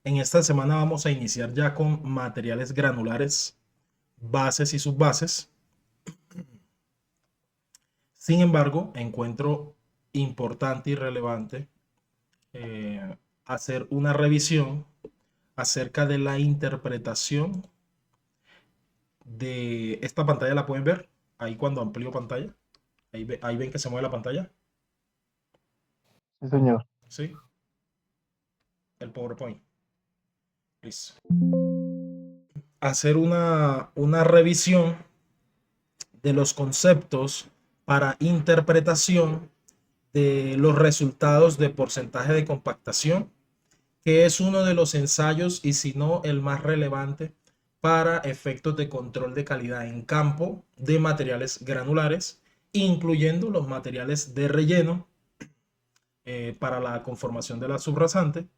En esta semana vamos a iniciar ya con materiales granulares, bases y subbases. Sin embargo, encuentro importante y relevante hacer una revisión acerca de la interpretación de esta pantalla. ¿La pueden ver? Ahí cuando amplío pantalla. Ahí ven que se mueve la pantalla. Sí, señor. ¿Sí? El PowerPoint. Listo. Hacer una revisión de los conceptos para interpretación de los resultados de porcentaje de compactación, que es uno de los ensayos y si no el más relevante para efectos de control de calidad en campo de materiales granulares, incluyendo los materiales de relleno para la conformación de la subrasante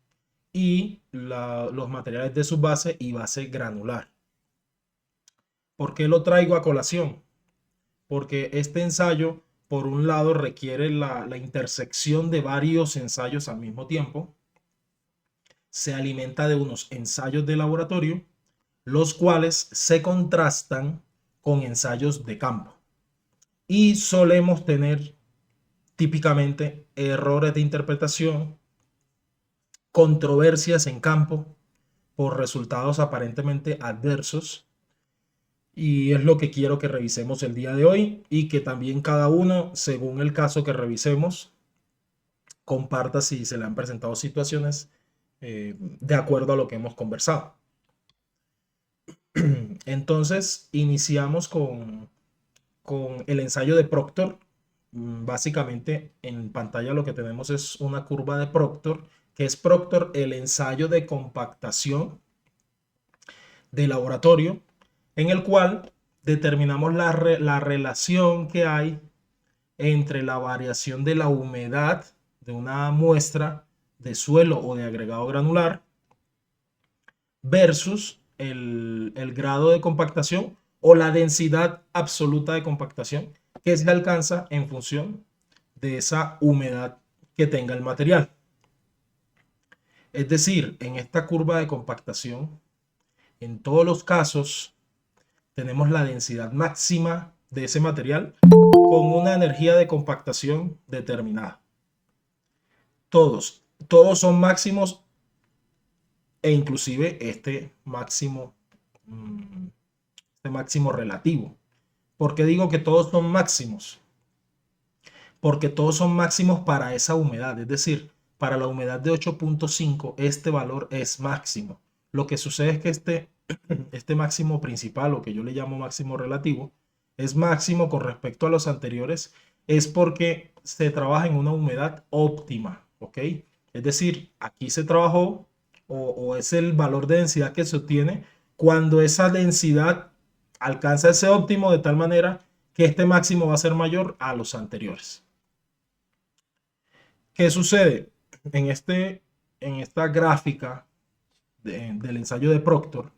y los materiales de subbase y base granular. ¿Por qué lo traigo a colación? Porque este ensayo, por un lado, requiere la intersección de varios ensayos al mismo tiempo. Se alimenta de unos ensayos de laboratorio, los cuales se contrastan con ensayos de campo. Y solemos tener típicamente errores de interpretación, controversias en campo por resultados aparentemente adversos. Y es lo que quiero que revisemos el día de hoy y que también cada uno, según el caso que revisemos, comparta si se le han presentado situaciones de acuerdo a lo que hemos conversado. Entonces, iniciamos con el ensayo de Proctor. Básicamente, en pantalla lo que tenemos es una curva de Proctor, que es Proctor, el ensayo de compactación de laboratorio, en el cual determinamos la relación que hay entre la variación de la humedad de una muestra de suelo o de agregado granular versus el grado de compactación o la densidad absoluta de compactación que se alcanza en función de esa humedad que tenga el material. Es decir, en esta curva de compactación, en todos los casos, tenemos la densidad máxima de ese material con una energía de compactación determinada. Todos son máximos e inclusive este máximo relativo. ¿Por qué digo que todos son máximos? Porque todos son máximos para esa humedad, es decir, para la humedad de 8.5 este valor es máximo. Lo que sucede es que este máximo principal, o que yo le llamo máximo relativo, es máximo con respecto a los anteriores, es porque se trabaja en una humedad óptima, ¿ok? Es decir, aquí se trabajó o es el valor de densidad que se obtiene cuando esa densidad alcanza ese óptimo de tal manera que este máximo va a ser mayor a los anteriores. ¿Qué sucede? En esta gráfica del ensayo de Proctor,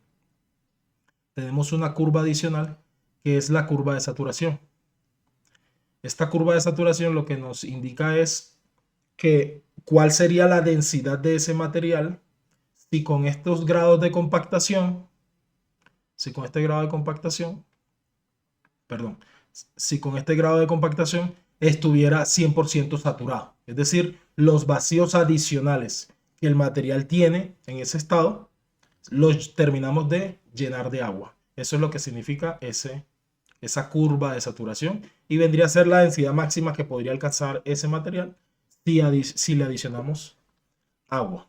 tenemos una curva adicional que es la curva de saturación. Esta curva de saturación lo que nos indica es que cuál sería la densidad de ese material si con estos grados de compactación, si con este grado de compactación, perdón, si con este grado de compactación estuviera 100% saturado. Es decir, los vacíos adicionales que el material tiene en ese estado los terminamos de llenar de agua. Eso es lo que significa esa curva de saturación y vendría a ser la densidad máxima que podría alcanzar ese material si le adicionamos agua.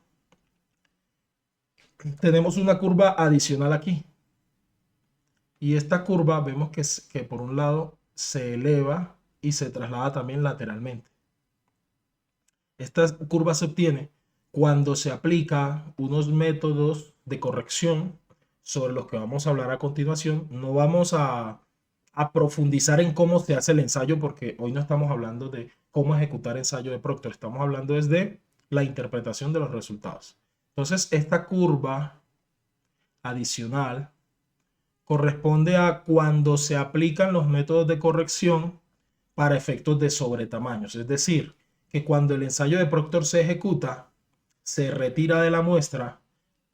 Tenemos una curva adicional aquí y esta curva vemos que por un lado se eleva y se traslada también lateralmente. Esta curva se obtiene cuando se aplica unos métodos de corrección sobre los que vamos a hablar a continuación. No vamos a profundizar en cómo se hace el ensayo porque hoy no estamos hablando de cómo ejecutar ensayo de Proctor, estamos hablando desde la interpretación de los resultados. Entonces, esta curva adicional corresponde a cuando se aplican los métodos de corrección para efectos de sobretamaños. Es decir, que cuando el ensayo de Proctor se ejecuta, se retira de la muestra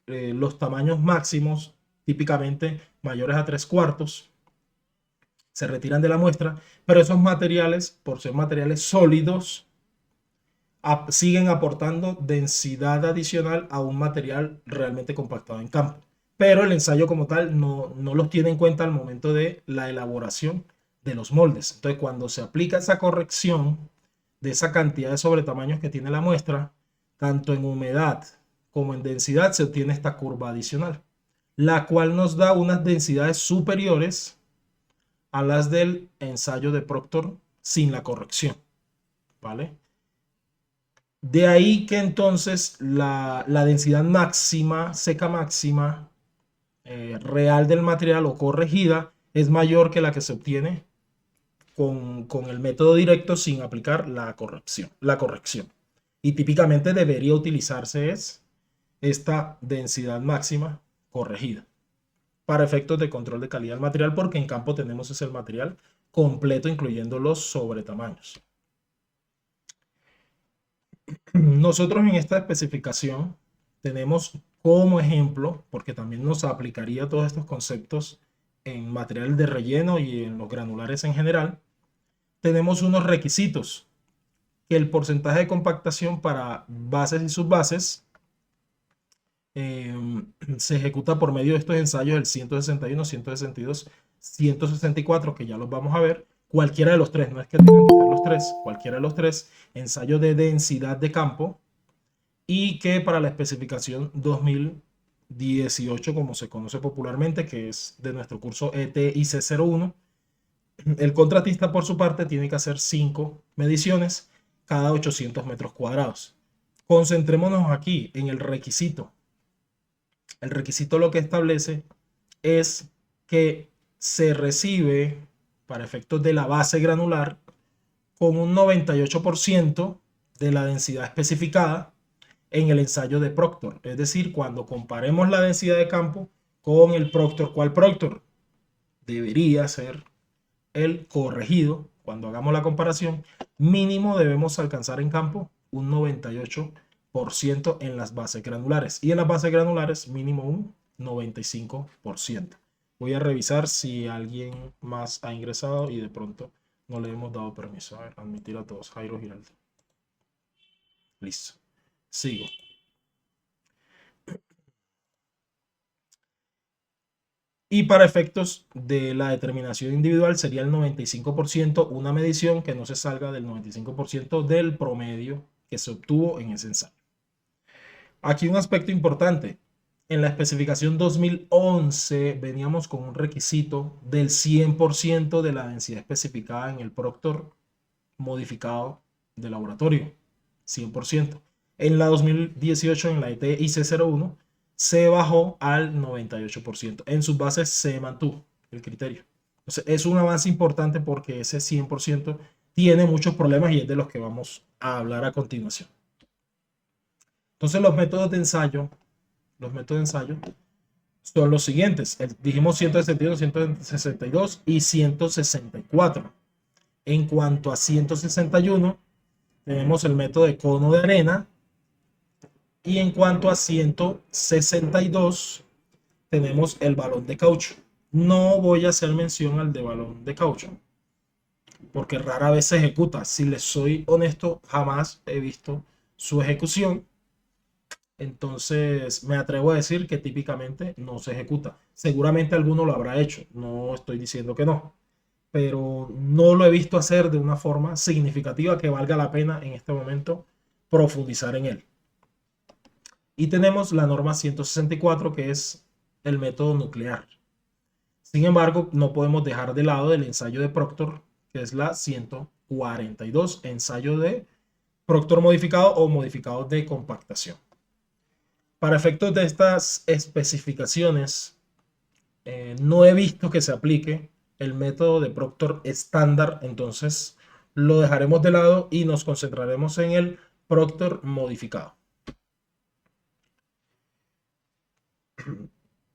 los tamaños máximos, típicamente mayores a 3/4, se retiran de la muestra, pero esos materiales, por ser materiales sólidos, siguen aportando densidad adicional a un material realmente compactado en campo. Pero el ensayo como tal no los tiene en cuenta al momento de la elaboración de los moldes. Entonces, cuando se aplica esa corrección de esa cantidad de sobretamaños que tiene la muestra, tanto en humedad como en densidad, se obtiene esta curva adicional, la cual nos da unas densidades superiores a las del ensayo de Proctor sin la corrección, ¿vale? De ahí que entonces la densidad máxima, seca máxima, real del material o corregida es mayor que la que se obtiene con el método directo sin aplicar la corrección. Y típicamente debería utilizarse esta densidad máxima corregida para efectos de control de calidad del material, porque en campo tenemos el material completo incluyendo los sobretamaños. Nosotros en esta especificación tenemos como ejemplo, porque también nos aplicaría todos estos conceptos en material de relleno y en los granulares en general, tenemos unos requisitos, que el porcentaje de compactación para bases y subbases se ejecuta por medio de estos ensayos, el 161, 162, 164, que ya los vamos a ver. Cualquiera de los tres, no es que tengan que ser los tres, cualquiera de los tres, ensayo de densidad de campo, y que para la especificación 2018, como se conoce popularmente, que es de nuestro curso ETIC01, el contratista por su parte tiene que hacer 5 mediciones cada 800 metros cuadrados. Concentrémonos aquí en el requisito. El requisito lo que establece es que se recibe para efectos de la base granular con un 98% de la densidad especificada en el ensayo de Proctor. Es decir, cuando comparemos la densidad de campo con el Proctor, ¿cuál Proctor? Debería ser el corregido. Cuando hagamos la comparación, mínimo debemos alcanzar en campo un 98% en las bases granulares, y en las bases granulares mínimo un 95%. Voy a revisar si alguien más ha ingresado y de pronto no le hemos dado permiso. A ver, admitir a todos. Jairo Giraldo. Listo. Sigo. Y para efectos de la determinación individual sería el 95%, una medición que no se salga del 95% del promedio que se obtuvo en ese ensayo. Aquí un aspecto importante. En la especificación 2011 veníamos con un requisito del 100% de la densidad especificada en el Proctor modificado de laboratorio. 100%. En la 2018, en la ETIC01, se bajó al 98%. En sus bases se mantuvo el criterio. Entonces, es un avance importante porque ese 100% tiene muchos problemas y es de los que vamos a hablar a continuación. Entonces, los métodos de ensayo son los siguientes. Dijimos 161, 162 y 164. En cuanto a 161, tenemos el método de cono de arena. Y en cuanto a 162, tenemos el balón de caucho. No voy a hacer mención al de balón de caucho, porque rara vez se ejecuta. Si les soy honesto, jamás he visto su ejecución. Entonces me atrevo a decir que típicamente no se ejecuta. Seguramente alguno lo habrá hecho, no estoy diciendo que no, pero no lo he visto hacer de una forma significativa que valga la pena en este momento profundizar en él. Y tenemos la norma 164, que es el método nuclear. Sin embargo, no podemos dejar de lado el ensayo de Proctor, que es la 142, ensayo de Proctor modificado o modificado de compactación. Para efectos de estas especificaciones, no he visto que se aplique el método de Proctor estándar, entonces lo dejaremos de lado y nos concentraremos en el Proctor modificado.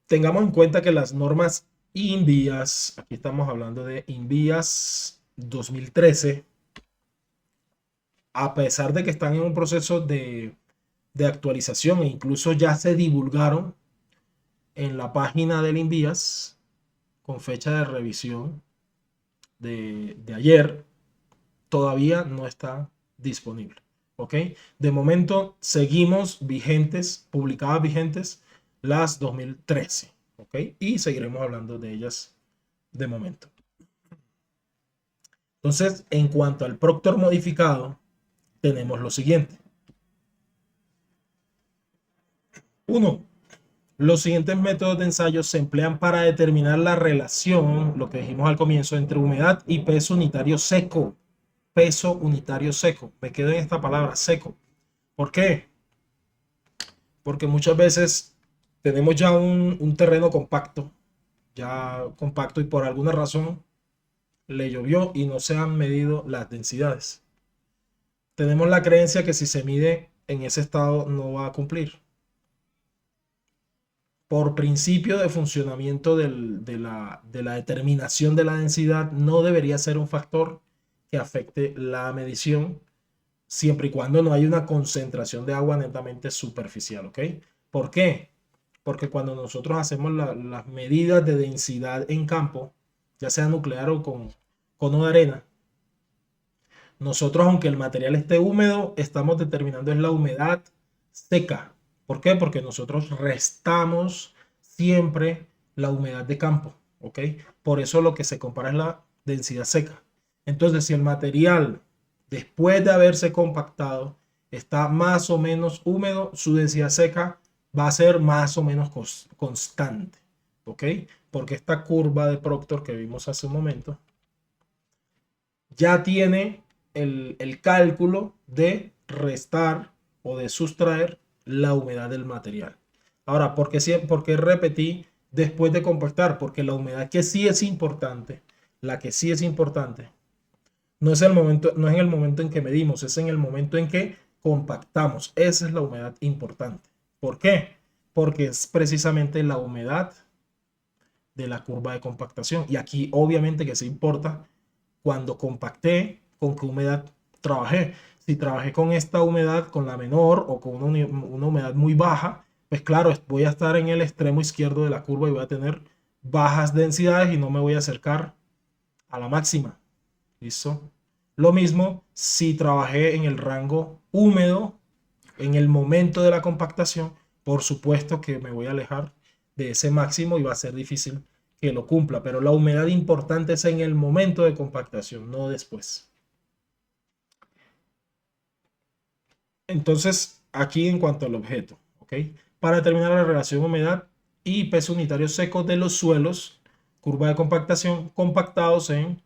Tengamos en cuenta que las normas INVIAS, aquí estamos hablando de INVIAS 2013, a pesar de que están en un proceso de de actualización e incluso ya se divulgaron en la página del INVIAS con fecha de revisión de ayer, todavía no está disponible. ¿Ok? De momento seguimos vigentes, publicadas vigentes las 2013. ¿Ok? Y seguiremos hablando de ellas de momento. Entonces, en cuanto al Proctor modificado, tenemos lo siguiente. 1. Los siguientes métodos de ensayo se emplean para determinar la relación, lo que dijimos al comienzo, entre humedad y peso unitario seco. Peso unitario seco. Me quedo en esta palabra, seco. ¿Por qué? Porque muchas veces tenemos ya un terreno compacto, y por alguna razón le llovió y no se han medido las densidades. Tenemos la creencia que si se mide en ese estado no va a cumplir. Por principio de funcionamiento de la determinación de la densidad, no debería ser un factor que afecte la medición, siempre y cuando no haya una concentración de agua netamente superficial, ¿ok? ¿Por qué? Porque cuando nosotros hacemos las medidas de densidad en campo, ya sea nuclear o con cono de arena, nosotros, aunque el material esté húmedo, estamos determinando es la humedad seca. ¿Por qué? Porque nosotros restamos siempre la humedad de campo, ¿ok? Por eso lo que se compara es la densidad seca. Entonces, si el material, después de haberse compactado, está más o menos húmedo, su densidad seca va a ser más o menos constante, ¿ok? Porque esta curva de Proctor que vimos hace un momento ya tiene el cálculo de restar o de sustraer la humedad del material. Ahora, ¿por qué repetí después de compactar? Porque la humedad que sí es importante, la que sí es importante, no es en el momento en que medimos, es en el momento en que compactamos. Esa es la humedad importante. ¿Por qué? Porque es precisamente la humedad de la curva de compactación. Y aquí obviamente que se importa cuando compacté, con qué humedad trabajé. Si trabajé con esta humedad, con la menor o con una humedad muy baja, pues claro, voy a estar en el extremo izquierdo de la curva y voy a tener bajas densidades y no me voy a acercar a la máxima. ¿Listo? Lo mismo si trabajé en el rango húmedo, en el momento de la compactación, por supuesto que me voy a alejar de ese máximo y va a ser difícil que lo cumpla, pero la humedad importante es en el momento de compactación, no después. Entonces, aquí en cuanto al objeto, ¿ok? Para determinar la relación humedad y peso unitario seco de los suelos, curva de compactación compactados en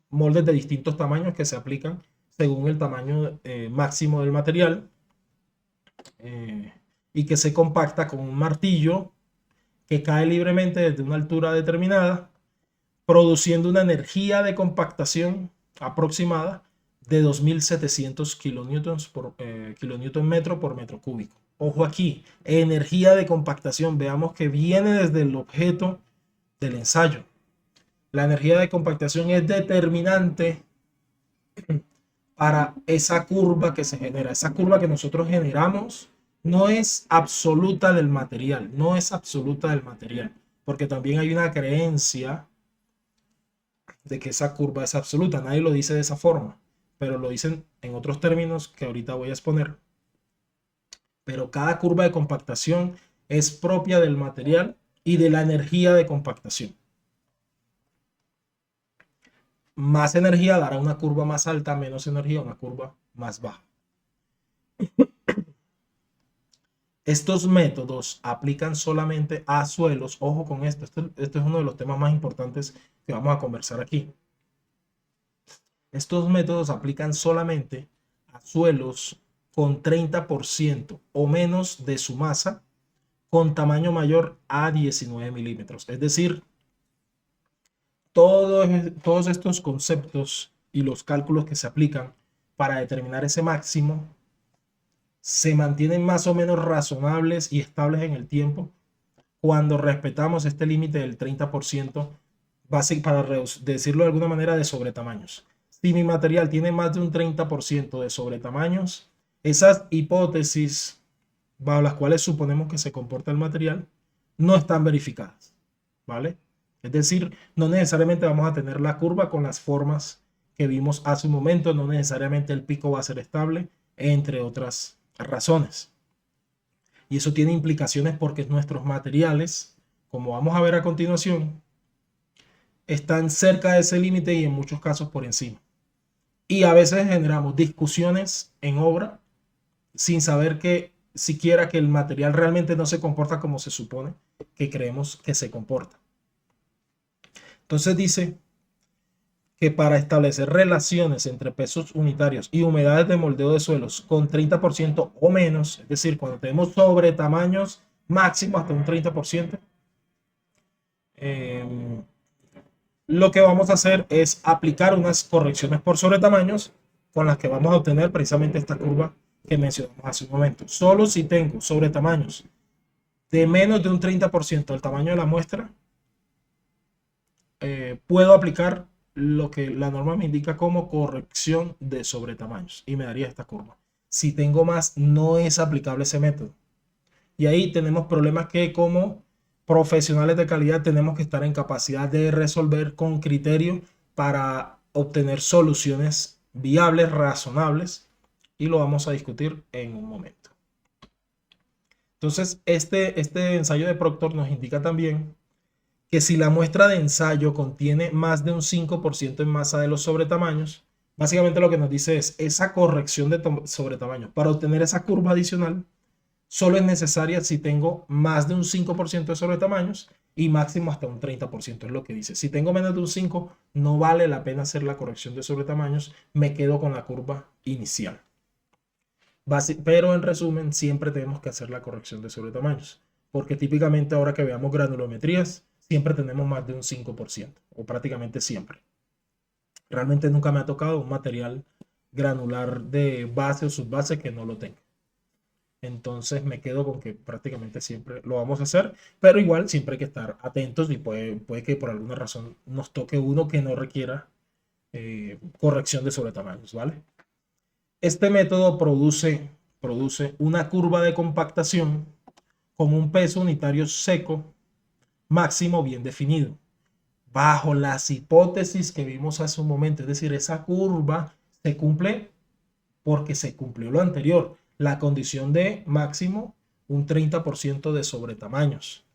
moldes de distintos tamaños que se aplican según el tamaño máximo del material y que se compacta con un martillo que cae libremente desde una altura determinada, produciendo una energía de compactación aproximada de 2.700 kilonewton metro por metro cúbico. Ojo aquí, energía de compactación, veamos que viene desde el objeto del ensayo. La energía de compactación es determinante para esa curva que se genera. Esa curva que nosotros generamos no es absoluta del material, no es absoluta del material, porque también hay una creencia de que esa curva es absoluta. Nadie lo dice de esa forma, pero lo dicen en otros términos que ahorita voy a exponer. Pero cada curva de compactación es propia del material y de la energía de compactación. Más energía dará una curva más alta, menos energía una curva más baja. Estos métodos aplican solamente a suelos. Ojo con esto. Este es uno de los temas más importantes que vamos a conversar aquí. Estos métodos aplican solamente a suelos con 30% o menos de su masa con tamaño mayor a 19 milímetros. Es decir, todos estos conceptos y los cálculos que se aplican para determinar ese máximo se mantienen más o menos razonables y estables en el tiempo cuando respetamos este límite del 30%, para decirlo de alguna manera, de sobretamaños. Si mi material tiene más de un 30% de sobretamaños, esas hipótesis bajo las cuales suponemos que se comporta el material, no están verificadas, ¿vale? Es decir, no necesariamente vamos a tener la curva con las formas que vimos hace un momento, no necesariamente el pico va a ser estable, entre otras razones. Y eso tiene implicaciones porque nuestros materiales, como vamos a ver a continuación, están cerca de ese límite y en muchos casos por encima. Y a veces generamos discusiones en obra sin saber que siquiera que el material realmente no se comporta como se supone que creemos que se comporta. Entonces dice que para establecer relaciones entre pesos unitarios y humedades de moldeo de suelos con 30% o menos, es decir, cuando tenemos sobre tamaños máximos hasta un 30%, lo que vamos a hacer es aplicar unas correcciones por sobretamaños con las que vamos a obtener precisamente esta curva que mencionamos hace un momento. Solo si tengo sobretamaños de menos de un 30% del tamaño de la muestra, puedo aplicar lo que la norma me indica como corrección de sobretamaños y me daría esta curva. Si tengo más, no es aplicable ese método. Y ahí tenemos problemas que como profesionales de calidad tenemos que estar en capacidad de resolver con criterio para obtener soluciones viables, razonables, y lo vamos a discutir en un momento. Entonces, este ensayo de Proctor nos indica también que si la muestra de ensayo contiene más de un 5% en masa de los sobretamaños, básicamente lo que nos dice es esa corrección de sobretamaños. Para obtener esa curva adicional, solo es necesaria si tengo más de un 5% de sobretamaños y máximo hasta un 30%, es lo que dice. Si tengo menos de un 5, no vale la pena hacer la corrección de sobretamaños, me quedo con la curva inicial. Pero en resumen, siempre tenemos que hacer la corrección de sobretamaños, porque típicamente ahora que veamos granulometrías, siempre tenemos más de un 5%, o prácticamente siempre. Realmente nunca me ha tocado un material granular de base o subbase que no lo tenga. Entonces me quedo con que prácticamente siempre lo vamos a hacer, pero igual siempre hay que estar atentos y puede que por alguna razón nos toque uno que no requiera corrección de sobretamaños, ¿vale? Este método produce una curva de compactación con un peso unitario seco máximo bien definido, bajo las hipótesis que vimos hace un momento. Es decir, esa curva se cumple porque se cumplió lo anterior, la condición de máximo un 30% de sobretamaños.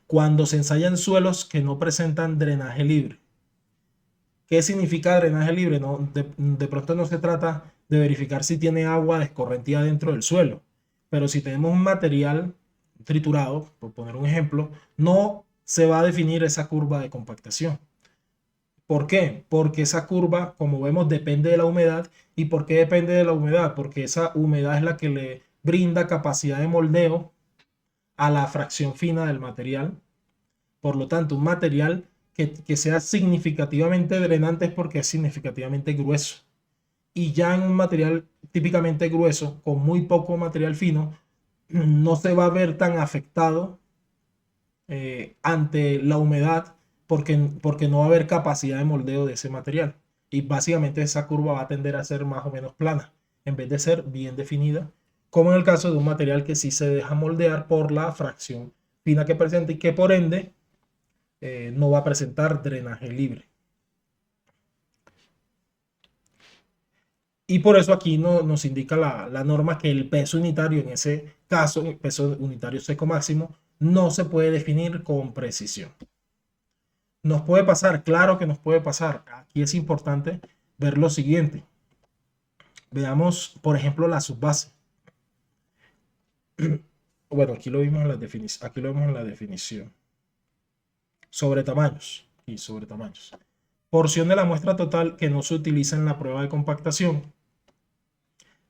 Cuando se ensayan suelos que no presentan drenaje libre. ¿Qué significa drenaje libre? No, de pronto no se trata de verificar si tiene agua escorrentía dentro del suelo, pero si tenemos un material triturado, por poner un ejemplo, no se va a definir esa curva de compactación. ¿Por qué? Porque esa curva, como vemos, depende de la humedad. ¿Y por qué depende de la humedad? Porque esa humedad es la que le brinda capacidad de moldeo a la fracción fina del material. Por lo tanto, un material que sea significativamente drenante es porque es significativamente grueso. Y ya en un material típicamente grueso, con muy poco material fino, no se va a ver tan afectado ante la humedad porque no va a haber capacidad de moldeo de ese material. Y básicamente esa curva va a tender a ser más o menos plana, en vez de ser bien definida, como en el caso de un material que sí se deja moldear por la fracción fina que presenta y que por ende no va a presentar drenaje libre. Y por eso aquí nos indica la norma que el peso unitario, en ese caso, el peso unitario seco máximo, no se puede definir con precisión. ¿Nos puede pasar? Claro que nos puede pasar. Aquí es importante ver lo siguiente. Veamos, por ejemplo, la subbase. Bueno, aquí lo vimos en la definición. Aquí lo vemos en la definición. Sobre tamaños y sobre tamaños. Porción de la muestra total que no se utiliza en la prueba de compactación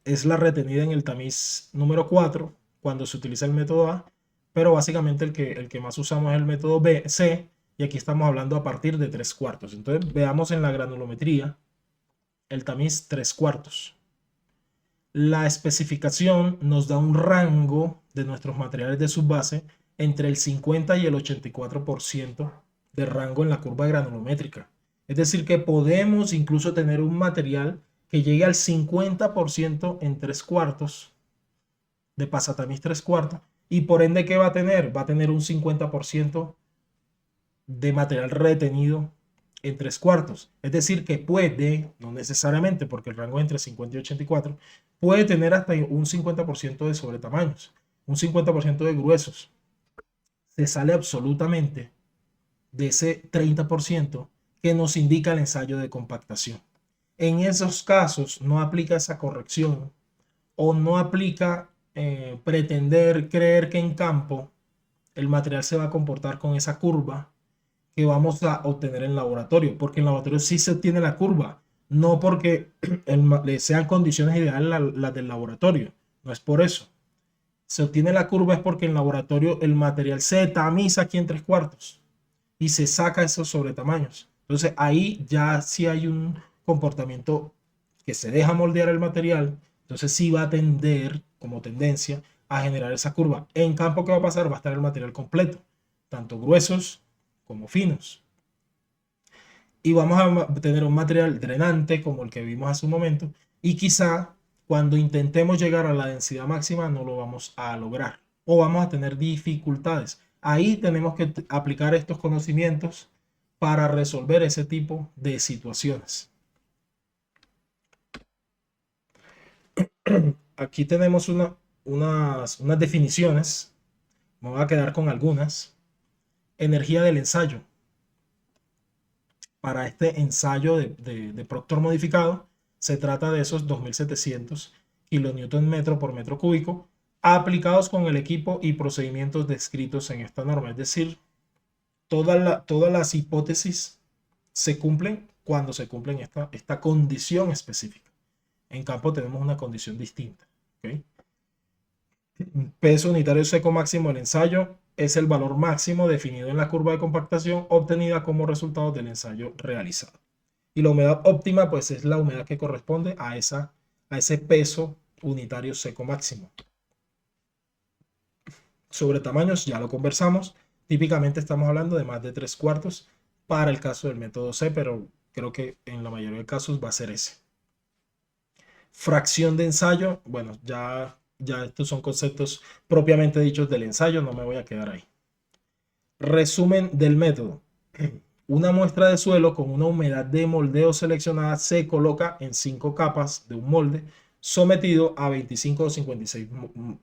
es la retenida en el tamiz número 4 cuando se utiliza el método A, pero básicamente el que más usamos es el método C, y aquí estamos hablando a partir de 3/4. Entonces veamos en la granulometría el tamiz 3/4. La especificación nos da un rango de nuestros materiales de subbase entre el 50 y el 84% de rango en la curva granulométrica. Es decir, que podemos incluso tener un material que llegue al 50% en 3/4 de pasatamiz 3/4 y por ende, ¿qué va a tener? Va a tener un 50% de material retenido en 3/4. Es decir, que puede, no necesariamente porque el rango es entre 50 y 84, puede tener hasta un 50% de sobretamaños, un 50% de gruesos. Se sale absolutamente de ese 30% que nos indica el ensayo de compactación. En esos casos no aplica esa corrección o no aplica pretender creer que en campo el material se va a comportar con esa curva que vamos a obtener en laboratorio, porque en laboratorio sí se obtiene la curva, no porque sean condiciones ideales las del laboratorio, no es por eso. Se obtiene la curva es porque en laboratorio el material se tamiza aquí en 3/4 y se saca esos sobretamaños. Entonces ahí ya sí hay un comportamiento que se deja moldear el material, entonces sí va a tender como tendencia a generar esa curva. En campo, ¿qué va a pasar? Va a estar el material completo, tanto gruesos como finos. Y vamos a tener un material drenante como el que vimos hace un momento y quizá cuando intentemos llegar a la densidad máxima no lo vamos a lograr o vamos a tener dificultades. Ahí tenemos que aplicar estos conocimientos para resolver ese tipo de situaciones. Aquí tenemos unas definiciones. Me voy a quedar con algunas. Energía del ensayo. Para este ensayo de Proctor modificado, se trata de esos 2700 kilonewton metro por metro cúbico aplicados con el equipo y procedimientos descritos en esta norma. Es decir, todas las hipótesis se cumplen cuando se cumplen esta condición específica. En campo tenemos una condición distinta. ¿Okay? Peso unitario seco máximo del ensayo es el valor máximo definido en la curva de compactación obtenida como resultado del ensayo realizado. Y la humedad óptima pues es la humedad que corresponde a ese peso unitario seco máximo. Sobre tamaños ya lo conversamos. Típicamente estamos hablando de más de 3/4 para el caso del método C, pero creo que en la mayoría de casos va a ser ese. Fracción de ensayo, bueno, ya estos son conceptos propiamente dichos del ensayo, no me voy a quedar ahí. Resumen del método. Una muestra de suelo con una humedad de moldeo seleccionada se coloca en 5 capas de un molde sometido a 25 o 56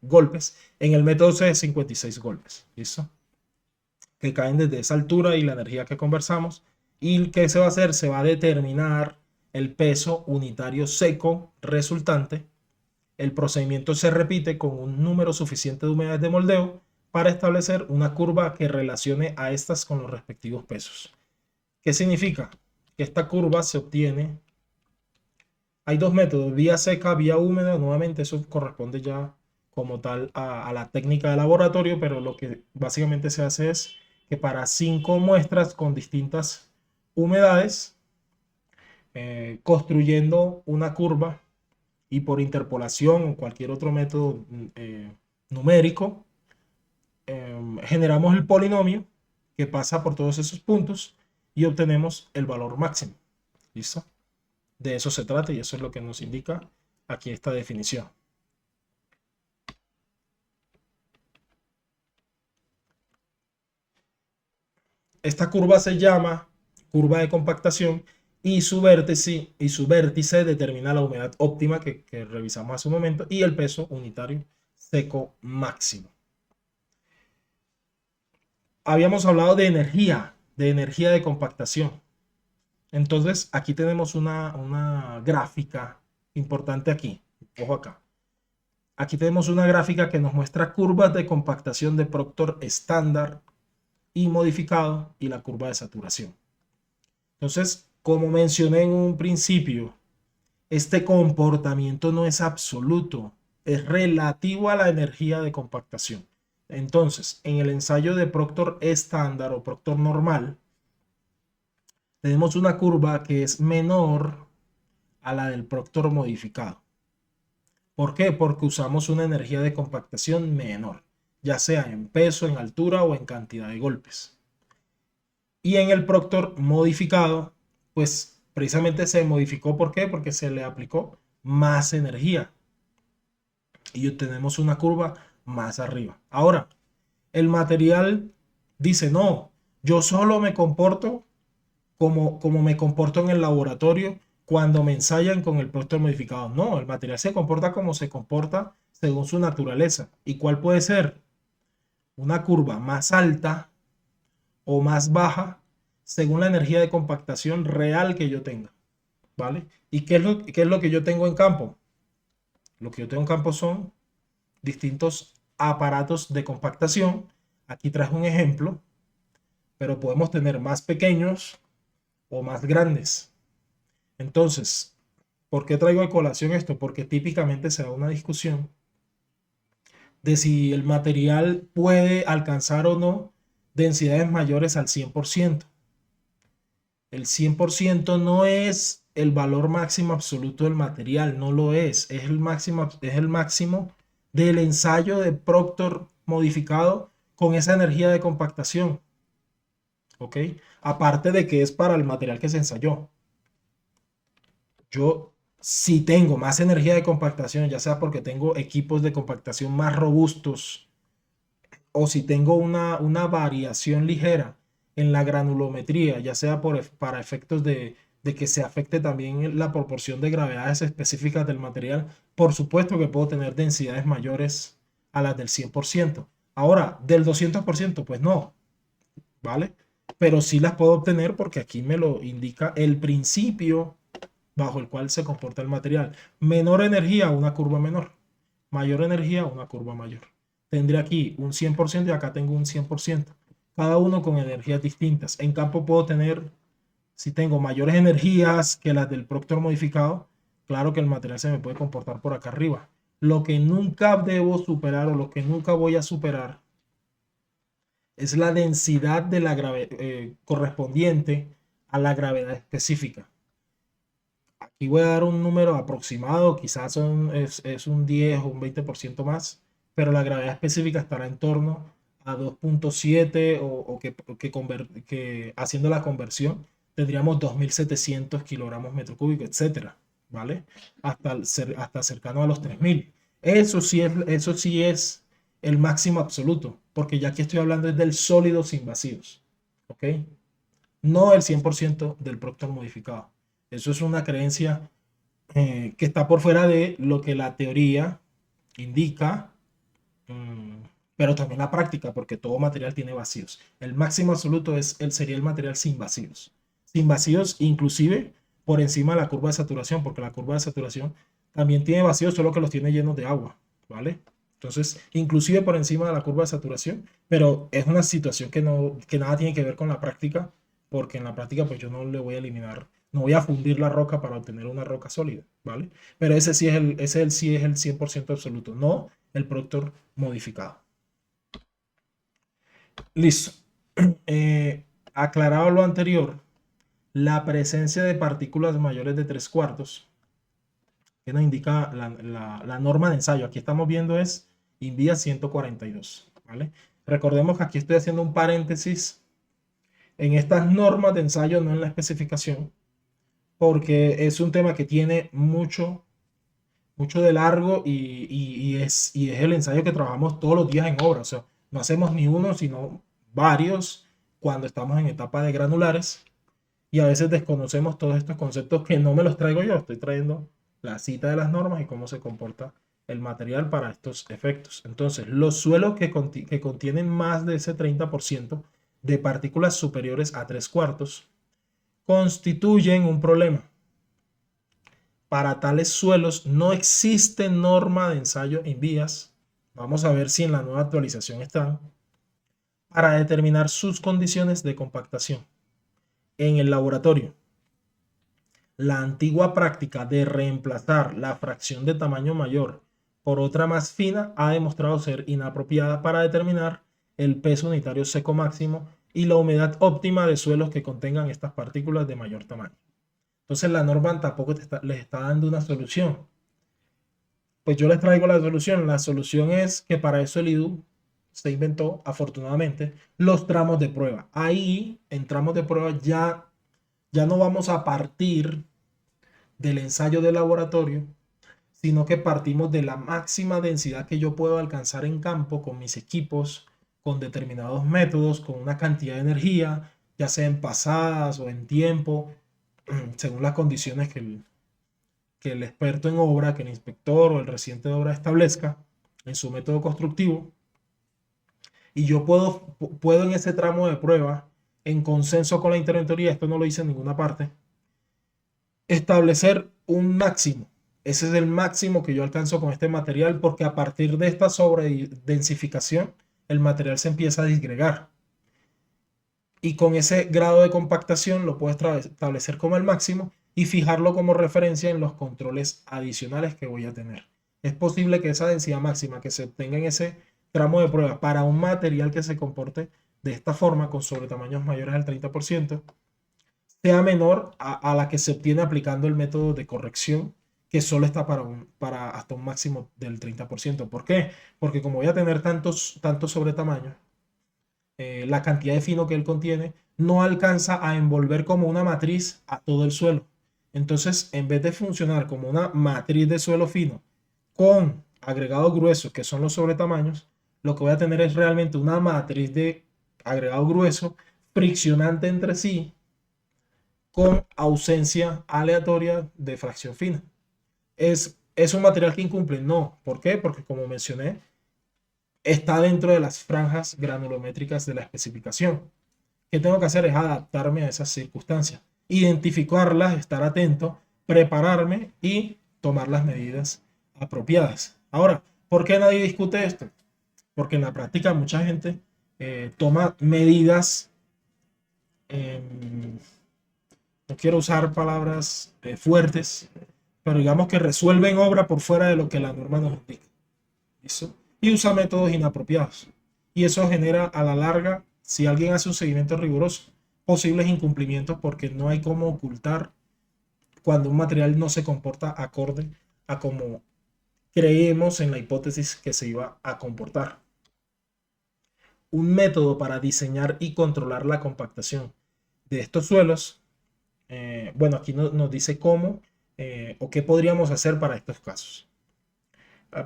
golpes. En el método C, 56 golpes. ¿Listo? Que caen desde esa altura y la energía que conversamos. ¿Y qué se va a hacer? Se va a determinar el peso unitario seco resultante. El procedimiento se repite con un número suficiente de humedades de moldeo para establecer una curva que relacione a estas con los respectivos pesos. ¿Qué significa? Que esta curva se obtiene. Hay dos métodos, vía seca, vía húmeda. Nuevamente eso corresponde ya como tal a la técnica de laboratorio, pero lo que básicamente se hace es que para 5 muestras con distintas humedades, construyendo una curva y por interpolación o cualquier otro método numérico, generamos el polinomio que pasa por todos esos puntos y obtenemos el valor máximo. ¿Listo? De eso se trata y eso es lo que nos indica aquí esta definición. Esta curva se llama curva de compactación y su vértice determina la humedad óptima que revisamos hace un momento y el peso unitario seco máximo. Habíamos hablado de energía de compactación. Entonces aquí tenemos una gráfica importante aquí. Ojo acá. Aquí tenemos una gráfica que nos muestra curvas de compactación de Proctor estándar y modificado y la curva de saturación. Entonces, como mencioné en un principio, este comportamiento no es absoluto, es relativo a la energía de compactación. Entonces, en el ensayo de Proctor estándar o Proctor normal, tenemos una curva que es menor a la del Proctor modificado. ¿Por qué? Porque usamos una energía de compactación menor, ya sea en peso, en altura o en cantidad de golpes. Y en el Proctor modificado, pues precisamente se modificó. ¿Por qué? Porque se le aplicó más energía. y obtenemos una curva más arriba. Ahora, el material dice, no, yo solo me comporto como me comporto en el laboratorio cuando me ensayan con el producto modificado. No, el material se comporta como se comporta según su naturaleza. ¿Y cuál puede ser? Una curva más alta o más baja según la energía de compactación real que yo tenga. ¿Vale? ¿Y qué es lo que yo tengo en campo? Lo que yo tengo en campo son distintos aparatos de compactación. Aquí traje un ejemplo, pero podemos tener más pequeños o más grandes. Entonces, ¿por qué traigo a colación esto? Porque típicamente se da una discusión de si el material puede alcanzar o no densidades mayores al 100%. El 100% no es el valor máximo absoluto del material, no lo es el máximo del ensayo de Proctor modificado con esa energía de compactación. ¿Ok? Aparte de que es para el material que se ensayó. Yo, si tengo más energía de compactación, ya sea porque tengo equipos de compactación más robustos o si tengo una variación ligera en la granulometría, ya sea para efectos de que se afecte también la proporción de gravedades específicas del material, por supuesto que puedo tener densidades mayores a las del 100%. Ahora, del 200%, pues no, ¿vale? Pero sí las puedo obtener porque aquí me lo indica el principio bajo el cual se comporta el material. Menor energía, una curva menor. Mayor energía, una curva mayor. Tendré aquí un 100% y acá tengo un 100%. Cada uno con energías distintas. En campo puedo tener, si tengo mayores energías que las del Proctor modificado, claro que el material se me puede comportar por acá arriba. Lo que nunca debo superar o lo que nunca voy a superar es la densidad de la correspondiente a la gravedad específica. Aquí voy a dar un número aproximado, quizás es un 10 o un 20% más, pero la gravedad específica estará en torno a 2.7 o que haciendo la conversión tendríamos 2.700 kilogramos metro cúbico, etcétera, ¿vale? Hasta cercano a los 3.000. Eso sí es el máximo absoluto, porque ya aquí estoy hablando es del sólido sin vacíos, ¿ok? No el 100% del Proctor modificado. Eso es una creencia que está por fuera de lo que la teoría indica, pero también la práctica, porque todo material tiene vacíos. El máximo absoluto sería el material sin vacíos. Sin vacíos, inclusive por encima de la curva de saturación, porque la curva de saturación también tiene vacíos, solo que los tiene llenos de agua, ¿vale? Entonces, inclusive por encima de la curva de saturación, pero es una situación que nada tiene que ver con la práctica, porque en la práctica pues yo no le voy a eliminar, no voy a fundir la roca para obtener una roca sólida, ¿vale? Pero ese sí es el 100% absoluto, no el Proctor modificado. Listo. Aclarado lo anterior, la presencia de partículas mayores de 3/4, que nos indica la norma de ensayo. Aquí estamos viendo es INVIA 142, ¿vale? Recordemos que aquí estoy haciendo un paréntesis en estas normas de ensayo, no en la especificación, porque es un tema que tiene mucho de largo y es el ensayo que trabajamos todos los días en obra. O sea, no hacemos ni uno, sino varios cuando estamos en etapa de granulares y a veces desconocemos todos estos conceptos que no me los traigo yo, estoy trayendo la cita de las normas y cómo se comporta el material para estos efectos. Entonces, los suelos que contienen más de ese 30% de partículas superiores a 3/4 constituyen un problema. Para tales suelos no existe norma de ensayo en vías. Vamos a ver si en la nueva actualización están. Para determinar sus condiciones de compactación. En el laboratorio, la antigua práctica de reemplazar la fracción de tamaño mayor por otra más fina ha demostrado ser inapropiada para determinar el peso unitario seco máximo y la humedad óptima de suelos que contengan estas partículas de mayor tamaño. Entonces la norma tampoco les está dando una solución. Pues yo les traigo la solución. La solución es que para eso el IDU se inventó, afortunadamente, los tramos de prueba. Ahí, en tramos de prueba, ya no vamos a partir del ensayo de laboratorio, sino que partimos de la máxima densidad que yo puedo alcanzar en campo con mis equipos, con determinados métodos, con una cantidad de energía, ya sea en pasadas o en tiempo, según las condiciones que el experto en obra, que el inspector o el residente de obra establezca en su método constructivo. Y yo puedo en ese tramo de prueba, en consenso con la interventoría, esto no lo hice en ninguna parte, establecer un máximo. Ese es el máximo que yo alcanzo con este material, porque a partir de esta sobredensificación, el material se empieza a disgregar. Y con ese grado de compactación lo puedo establecer como el máximo y fijarlo como referencia en los controles adicionales que voy a tener. Es posible que esa densidad máxima que se obtenga en ese tramo de prueba para un material que se comporte de esta forma, con sobretamaños mayores al 30%, sea menor a la que se obtiene aplicando el método de corrección, que solo está para hasta un máximo del 30%. ¿Por qué? Porque como voy a tener tantos sobretamaños, la cantidad de fino que él contiene no alcanza a envolver como una matriz a todo el suelo. Entonces, en vez de funcionar como una matriz de suelo fino con agregados gruesos, que son los sobretamaños, lo que voy a tener es realmente una matriz de agregado grueso friccionante entre sí, con ausencia aleatoria de fracción fina. ¿Es un material que incumple? No. ¿Por qué? Porque, como mencioné, está dentro de las franjas granulométricas de la especificación. ¿Qué tengo que hacer? Es adaptarme a esas circunstancias, identificarlas, estar atento, prepararme y tomar las medidas apropiadas. Ahora, ¿por qué nadie discute esto? Porque en la práctica mucha gente toma medidas, no quiero usar palabras fuertes, pero digamos que resuelven obra por fuera de lo que la norma nos indica. ¿Listo? Y usa métodos inapropiados. Y eso genera a la larga, si alguien hace un seguimiento riguroso, posibles incumplimientos, porque no hay cómo ocultar cuando un material no se comporta acorde a como creemos en la hipótesis que se iba a comportar. Un método para diseñar y controlar la compactación de estos suelos, bueno, aquí nos dice cómo o qué podríamos hacer para estos casos.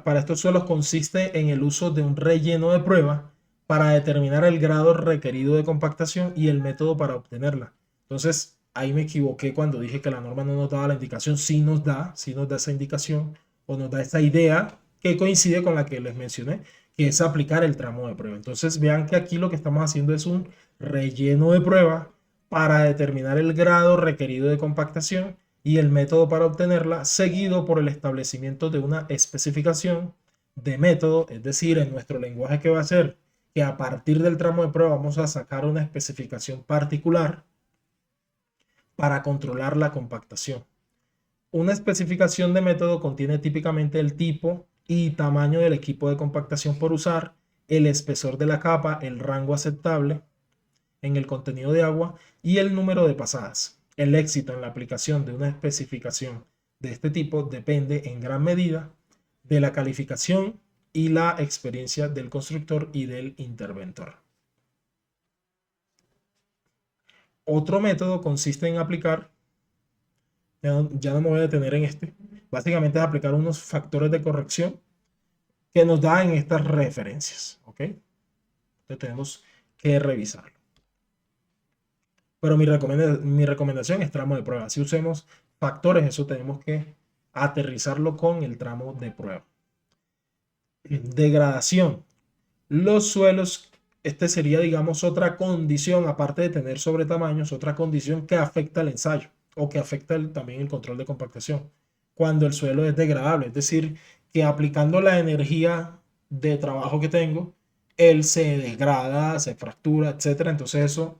Para estos suelos consiste en el uso de un relleno de prueba para determinar el grado requerido de compactación y el método para obtenerla. Entonces, ahí me equivoqué cuando dije que la norma no nos daba la indicación. Sí nos da esa indicación o nos da esa idea que coincide con la que les mencioné, que es aplicar el tramo de prueba. Entonces, vean que aquí lo que estamos haciendo es un relleno de prueba para determinar el grado requerido de compactación y el método para obtenerla, seguido por el establecimiento de una especificación de método, es decir, en nuestro lenguaje, que va a ser que a partir del tramo de prueba vamos a sacar una especificación particular para controlar la compactación. Una especificación de método contiene típicamente el tipo y tamaño del equipo de compactación por usar, el espesor de la capa, el rango aceptable en el contenido de agua y el número de pasadas. El éxito en la aplicación de una especificación de este tipo depende en gran medida de la calificación y la experiencia del constructor y del interventor. Otro método consiste en aplicar, ya no me voy a detener en este, básicamente es aplicar unos factores de corrección que nos dan estas referencias, ¿ok? Entonces tenemos que revisarlo. Pero mi recomendación es tramo de prueba. Si usemos factores, eso tenemos que aterrizarlo con el tramo de prueba. Degradación. Los suelos, este sería, digamos, otra condición, aparte de tener sobretamaños, otra condición que afecta al ensayo o que afecta también el control de compactación. Cuando el suelo es degradable, es decir, que aplicando la energía de trabajo que tengo, él se degrada, se fractura, etc. Entonces eso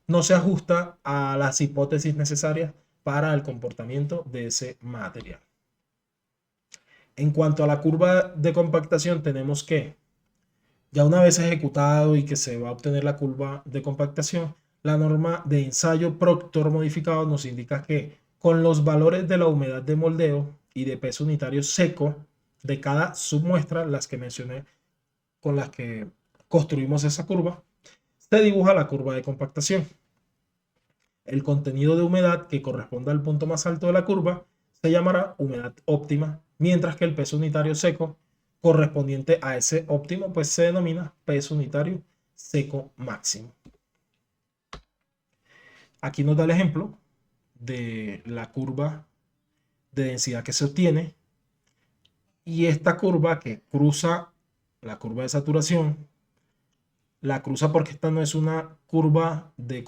no se ajusta a las hipótesis necesarias para el comportamiento de ese material. En cuanto a la curva de compactación, tenemos que, ya una vez ejecutado y que se va a obtener la curva de compactación, la norma de ensayo Proctor modificado nos indica que con los valores de la humedad de moldeo y de peso unitario seco de cada submuestra, las que mencioné con las que construimos esa curva, se dibuja la curva de compactación. El contenido de humedad que corresponde al punto más alto de la curva se llamará humedad óptima, mientras que el peso unitario seco correspondiente a ese óptimo pues se denomina peso unitario seco máximo. Aquí nos da el ejemplo de la curva de densidad que se obtiene, y esta curva que cruza la curva de saturación, la cruza porque esta no es una curva de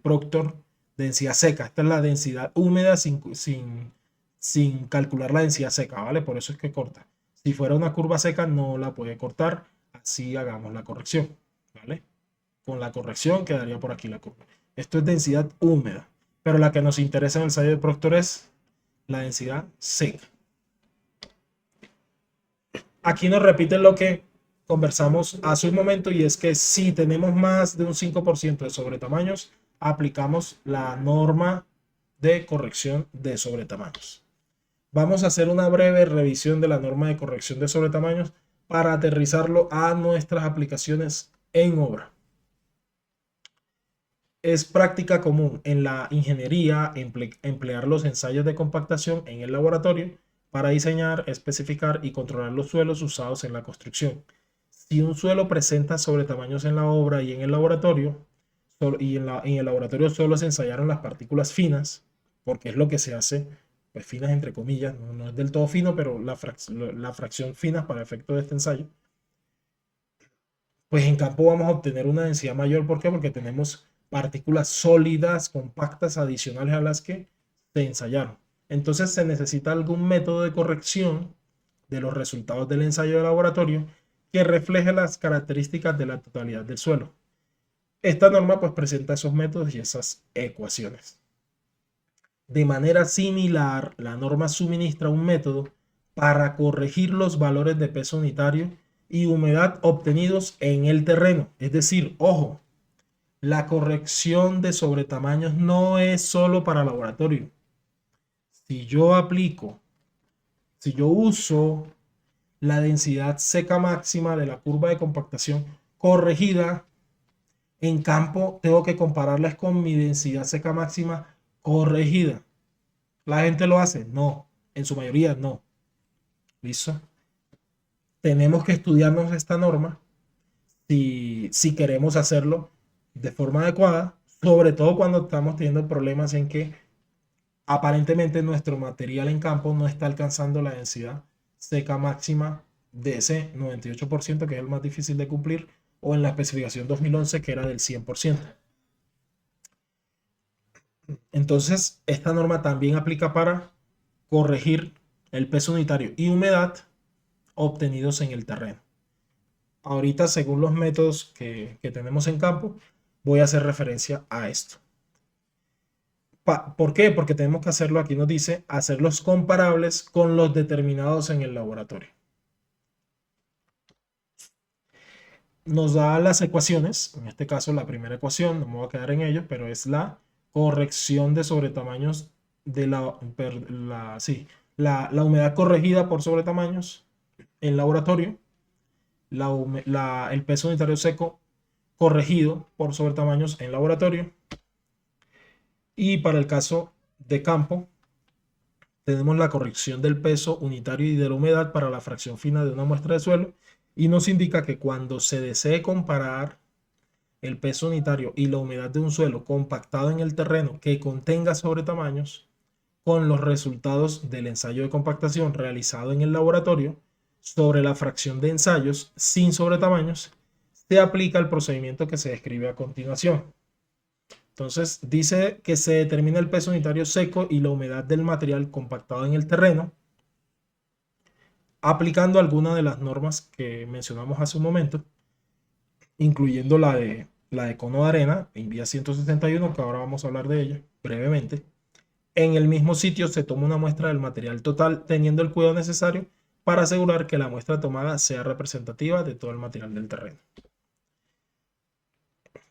Proctor de densidad seca. Esta es la densidad húmeda sin calcular la densidad seca, ¿vale? Por eso es que corta. Si fuera una curva seca no la puede cortar. Así hagamos la corrección, ¿vale? Con la corrección quedaría por aquí la curva. Esto es densidad húmeda, pero la que nos interesa en el ensayo de Proctor es la densidad seca. Aquí nos repiten lo que conversamos hace un momento, y es que si tenemos más de un 5% de sobretamaños, aplicamos la norma de corrección de sobretamaños. Vamos a hacer una breve revisión de la norma de corrección de sobretamaños para aterrizarlo a nuestras aplicaciones en obra. Es práctica común en la ingeniería emplear los ensayos de compactación en el laboratorio para diseñar, especificar y controlar los suelos usados en la construcción. Si un suelo presenta sobretamaños en la obra y en el laboratorio, en el laboratorio solo se ensayaron las partículas finas, porque es lo que se hace, pues finas entre comillas, no es del todo fino, pero la fracción fina para efecto de este ensayo, pues en campo vamos a obtener una densidad mayor. ¿Por qué? Porque tenemos partículas sólidas, compactas, adicionales a las que se ensayaron. Entonces se necesita algún método de corrección de los resultados del ensayo de laboratorio que refleje las características de la totalidad del suelo. Esta norma pues presenta esos métodos y esas ecuaciones. De manera similar, la norma suministra un método para corregir los valores de peso unitario y humedad obtenidos en el terreno. Es decir, ojo, la corrección de sobretamaños no es solo para laboratorio. Si yo uso la densidad seca máxima de la curva de compactación corregida, en campo tengo que compararlas con mi densidad seca máxima corregida. ¿La gente lo hace? No, en su mayoría no. ¿Listo? Tenemos que estudiarnos esta norma si queremos hacerlo de forma adecuada, sobre todo cuando estamos teniendo problemas en que aparentemente nuestro material en campo no está alcanzando la densidad seca máxima de ese 98%, que es el más difícil de cumplir, o en la especificación 2011, que era del 100%. Entonces, esta norma también aplica para corregir el peso unitario y humedad obtenidos en el terreno. Ahorita, según los métodos que tenemos en campo, voy a hacer referencia a esto. ¿Por qué? Porque tenemos que hacerlo, aquí nos dice, hacerlos comparables con los determinados en el laboratorio. Nos da las ecuaciones, en este caso la primera ecuación, no me voy a quedar en ello, pero es la corrección de sobretamaños de la humedad corregida por sobretamaños en laboratorio, el peso unitario seco corregido por sobretamaños en laboratorio, y para el caso de campo tenemos la corrección del peso unitario y de la humedad para la fracción fina de una muestra de suelo, y nos indica que cuando se desee comparar el peso unitario y la humedad de un suelo compactado en el terreno que contenga sobretamaños con los resultados del ensayo de compactación realizado en el laboratorio sobre la fracción de ensayos sin sobretamaños, se aplica el procedimiento que se describe a continuación. Entonces dice que se determina el peso unitario seco y la humedad del material compactado en el terreno aplicando alguna de las normas que mencionamos hace un momento, incluyendo la de cono de arena, INVIA 161, que ahora vamos a hablar de ella brevemente. En el mismo sitio se toma una muestra del material total, teniendo el cuidado necesario para asegurar que la muestra tomada sea representativa de todo el material del terreno.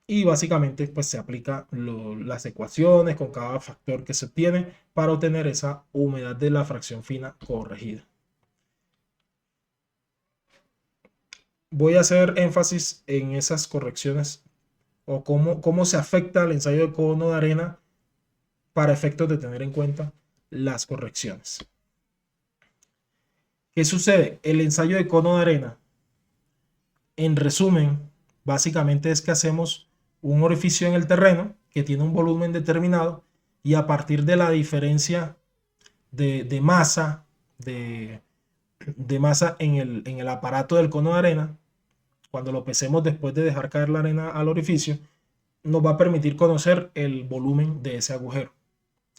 Y básicamente pues se aplica las ecuaciones con cada factor que se obtiene para obtener esa humedad de la fracción fina corregida. Voy a hacer énfasis en esas correcciones o cómo se afecta el ensayo de cono de arena para efectos de tener en cuenta las correcciones. ¿Qué sucede? El ensayo de cono de arena, en resumen, básicamente es que hacemos un orificio en el terreno que tiene un volumen determinado y a partir de la diferencia de masa, de masa en el aparato del cono de arena, cuando lo pesemos después de dejar caer la arena al orificio, nos va a permitir conocer el volumen de ese agujero.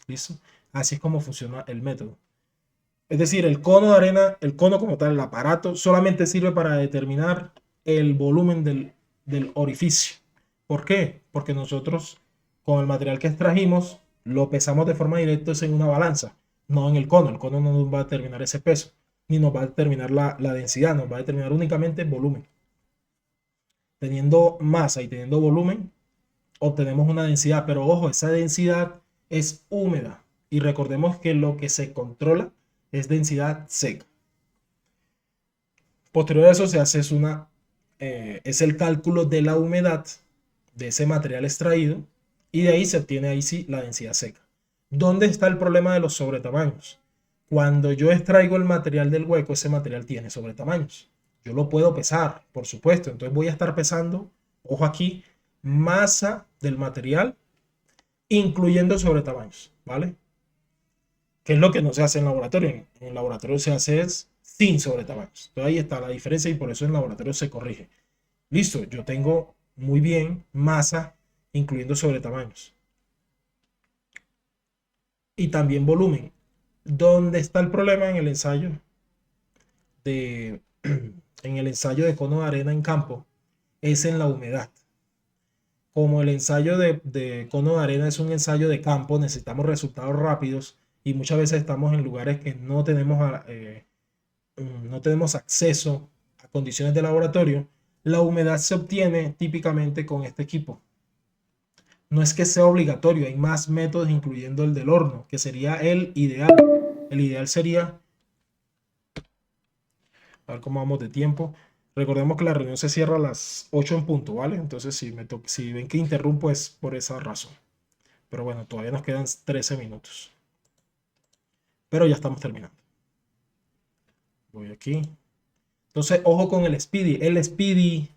¿Listo? Así es como funciona el método. Es decir, el cono de arena, el cono como tal, el aparato, solamente sirve para determinar el volumen del orificio. ¿Por qué? Porque nosotros con el material que extrajimos lo pesamos de forma directa en una balanza, no en el cono. El cono no nos va a determinar ese peso, ni nos va a determinar la densidad, nos va a determinar únicamente el volumen. Teniendo masa y teniendo volumen, obtenemos una densidad, pero ojo, esa densidad es húmeda y recordemos que lo que se controla es densidad seca. Posterior a eso se hace es el cálculo de la humedad de ese material extraído y de ahí se obtiene ahí sí la densidad seca. ¿Dónde está el problema de los sobretamaños? Cuando yo extraigo el material del hueco, ese material tiene sobretamaños. Yo lo puedo pesar, por supuesto. Entonces voy a estar pesando, ojo aquí, masa del material, incluyendo sobretamaños, ¿vale? ¿Qué es lo que no se hace en laboratorio? En el laboratorio se hace es sin sobretamaños. Entonces ahí está la diferencia y por eso en laboratorio se corrige. Listo, yo tengo muy bien masa, incluyendo sobretamaños. Y también volumen. ¿Dónde está el problema en el ensayo en el ensayo de cono de arena en campo? Es en la humedad. Como el ensayo de cono de arena es un ensayo de campo, necesitamos resultados rápidos y muchas veces estamos en lugares que no tenemos acceso a condiciones de laboratorio. La humedad se obtiene típicamente con este equipo. No es que sea obligatorio, hay más métodos incluyendo el del horno, que sería el ideal. El ideal sería, a ver cómo vamos de tiempo. Recordemos que la reunión se cierra a las 8 en punto, ¿vale? Entonces si ven que interrumpo es por esa razón. Pero bueno, todavía nos quedan 13 minutos. Pero ya estamos terminando. Voy aquí. Entonces, ojo con el Speedy. El Speedy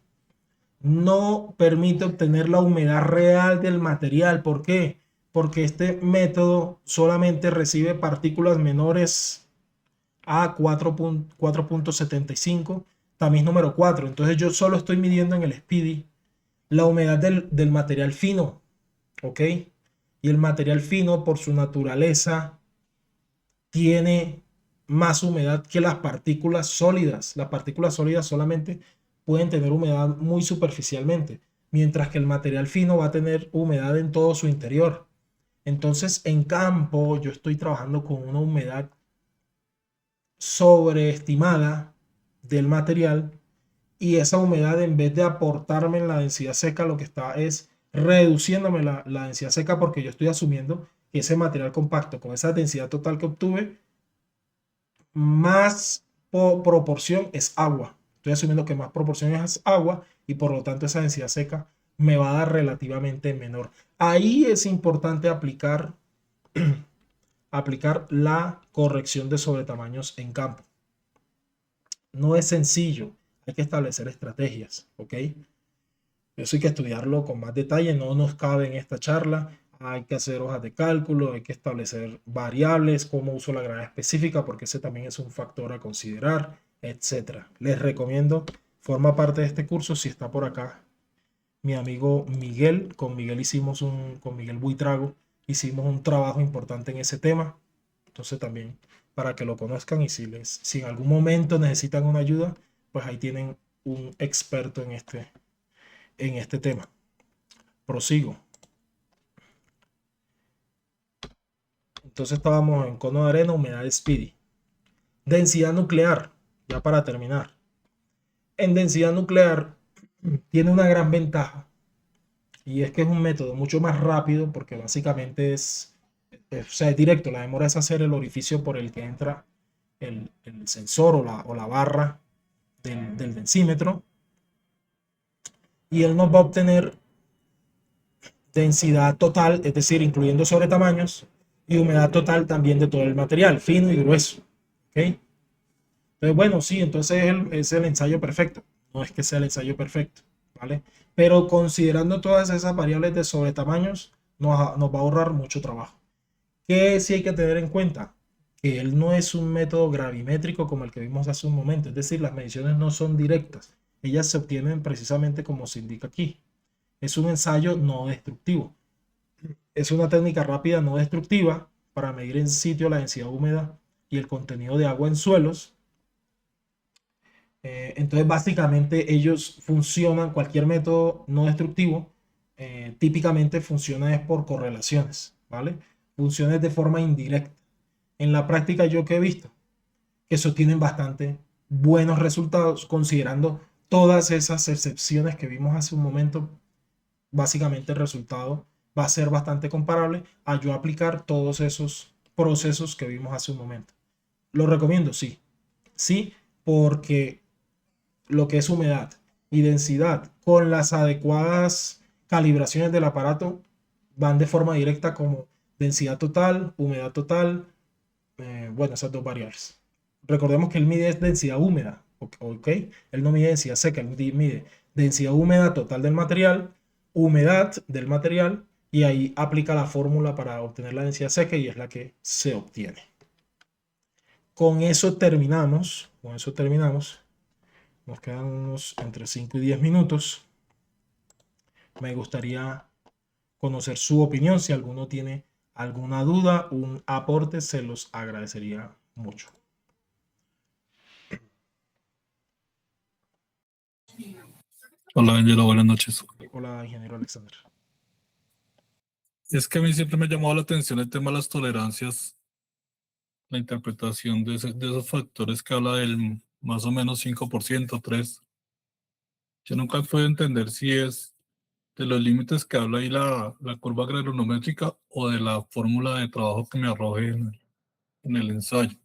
no permite obtener la humedad real del material. ¿Por qué? Porque este método solamente recibe partículas menores a 4.75, tamiz número 4. Entonces yo solo estoy midiendo en el Speedy la humedad del material fino. ¿Ok? Y el material fino, por su naturaleza, tiene más humedad que las partículas sólidas. Las partículas sólidas solamente pueden tener humedad muy superficialmente, mientras que el material fino va a tener humedad en todo su interior. Entonces, en campo, yo estoy trabajando con una humedad sobreestimada del material y esa humedad, en vez de aportarme en la densidad seca, lo que está es reduciéndome la densidad seca, porque yo estoy asumiendo que ese material compacto con esa densidad total que obtuve, más proporción es agua. Estoy asumiendo que más proporción es agua y por lo tanto esa densidad seca me va a dar relativamente menor. Ahí es importante aplicar la corrección de sobretamaños en campo. No es sencillo, hay que establecer estrategias, ¿ok? Eso hay que estudiarlo con más detalle, no nos cabe en esta charla. Hay que hacer hojas de cálculo, hay que establecer variables, cómo uso la gravedad específica, porque ese también es un factor a considerar, etc. Les recomiendo, forma parte de este curso, si está por acá mi amigo Miguel. Con Miguel con Miguel Buitrago, hicimos un trabajo importante en ese tema. Entonces también para que lo conozcan y si en algún momento necesitan una ayuda, pues ahí tienen un experto en este tema. Prosigo. Entonces estábamos en cono de arena, humedad Speedy. Densidad nuclear, ya para terminar. En densidad nuclear tiene una gran ventaja y es que es un método mucho más rápido porque básicamente es directo. La demora es hacer el orificio por el que entra el sensor o la barra del densímetro y él nos va a obtener densidad total, es decir, incluyendo sobretamaños, y humedad total también de todo el material, fino y grueso. ¿Ok? Entonces, bueno, sí, entonces es el ensayo perfecto. No es que sea el ensayo perfecto, ¿vale? Pero considerando todas esas variables de sobretamaños, nos va a ahorrar mucho trabajo. ¿Qué sí hay que tener en cuenta? Que él no es un método gravimétrico como el que vimos hace un momento, es decir, las mediciones no son directas, ellas se obtienen precisamente como se indica aquí. Es un ensayo no destructivo. Es una técnica rápida no destructiva para medir en sitio la densidad húmeda y el contenido de agua en suelos. Entonces, básicamente, ellos funcionan, cualquier método no destructivo, típicamente funciona es por correlaciones, ¿vale? Funciones de forma indirecta. En la práctica, yo que he visto que eso tienen bastante buenos resultados, considerando todas esas excepciones que vimos hace un momento. Básicamente, el resultado va a ser bastante comparable a yo aplicar todos esos procesos que vimos hace un momento. ¿Lo recomiendo? Sí. Sí, porque lo que es humedad y densidad con las adecuadas calibraciones del aparato van de forma directa como densidad total, humedad total, bueno, esas dos variables. Recordemos que él mide densidad húmeda, ¿ok? Él no mide densidad seca, él mide densidad húmeda total del material, humedad del material, y ahí aplica la fórmula para obtener la densidad seca y es la que se obtiene. Con eso terminamos, con eso terminamos. Nos quedan unos entre 5 y 10 minutos. Me gustaría conocer su opinión. Si alguno tiene alguna duda, un aporte, se los agradecería mucho. Hola, Angelo, buenas noches. Hola, ingeniero Alexander. Es que a mí siempre me ha llamado la atención el tema de las tolerancias, la interpretación de esos factores que habla del más o menos 5%, 3. Yo nunca puedo entender si es de los límites que habla ahí la curva granulométrica o de la fórmula de trabajo que me arroje en el ensayo.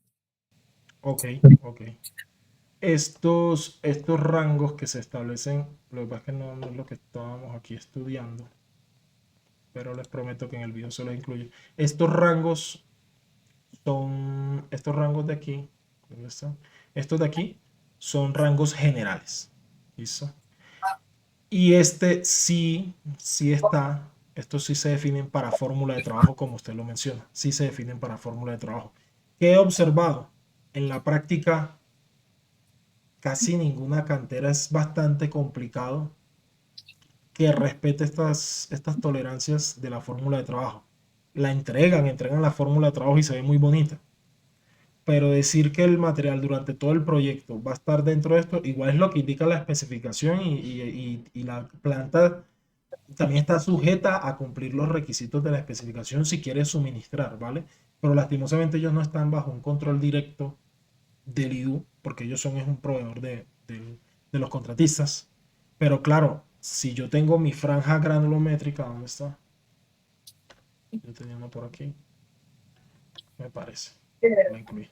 Ok, ok. Estos rangos que se establecen, lo que pasa es que no es lo que estábamos aquí estudiando, pero les prometo que en el video se los incluyo. Estos rangos de aquí, ¿dónde están? Estos de aquí son rangos generales. ¿Listo? Y este sí está, estos sí se definen para fórmula de trabajo, como usted lo menciona. Sí se definen para fórmula de trabajo. ¿Qué he observado? En la práctica, casi ninguna cantera es bastante complicado que respete estas tolerancias de la fórmula de trabajo. La entregan la fórmula de trabajo y se ve muy bonita. Pero decir que el material durante todo el proyecto va a estar dentro de esto, igual es lo que indica la especificación y la planta también está sujeta a cumplir los requisitos de la especificación si quiere suministrar, ¿vale? Pero lastimosamente ellos no están bajo un control directo del IDU, porque ellos son es un proveedor de los contratistas. Pero claro, si yo tengo mi franja granulométrica, ¿dónde está? Yo tenía uno por aquí, me parece. La incluí.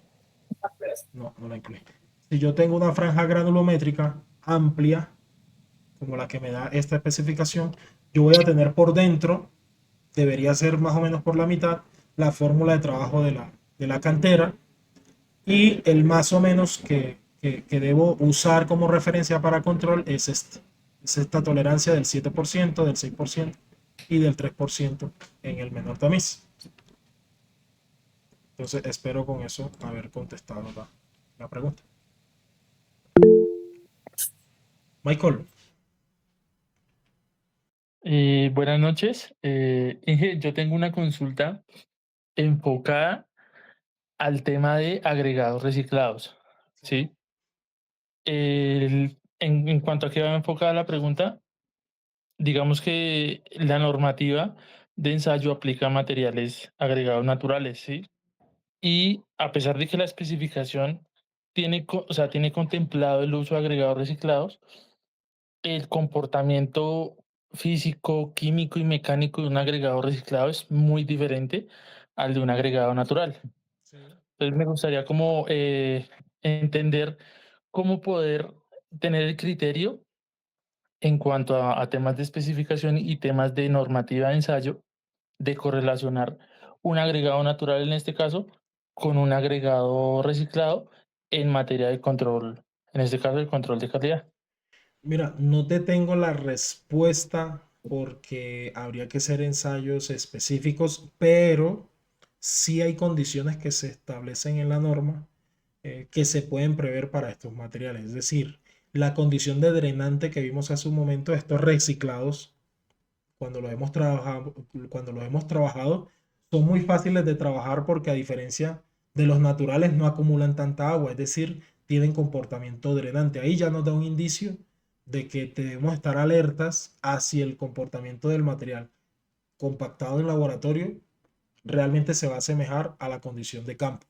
No la incluí. Si yo tengo una franja granulométrica amplia, como la que me da esta especificación, yo voy a tener por dentro, debería ser más o menos por la mitad, la fórmula de trabajo de la cantera y el más o menos que debo usar como referencia para control es es esta tolerancia del 7%, del 6% y del 3% en el menor tamiz. Entonces espero con eso haber contestado la pregunta. Michael. Buenas noches. Inge, yo tengo una consulta enfocada al tema de agregados reciclados. ¿Sí? En cuanto a qué va enfocada la pregunta, digamos que la normativa de ensayo aplica a materiales agregados naturales, ¿sí? Y a pesar de que la especificación o sea, tiene contemplado el uso de agregados reciclados, el comportamiento físico, químico y mecánico de un agregado reciclado es muy diferente al de un agregado natural. Sí. Entonces me gustaría como entender cómo poder tener el criterio en cuanto a temas de especificación y temas de normativa de ensayo, de correlacionar un agregado natural en este caso con un agregado reciclado en materia de control, en este caso el control de calidad. Mira, no te tengo la respuesta porque habría que hacer ensayos específicos, pero sí hay condiciones que se establecen en la norma que se pueden prever para estos materiales. Es decir, la condición de drenante que vimos hace un momento, estos reciclados, cuando los hemos trabajado, son muy fáciles de trabajar porque a diferencia de los naturales no acumulan tanta agua, es decir, tienen comportamiento drenante. Ahí ya nos da un indicio de que debemos estar alertas hacia el comportamiento del material compactado en laboratorio realmente se va a asemejar a la condición de campo.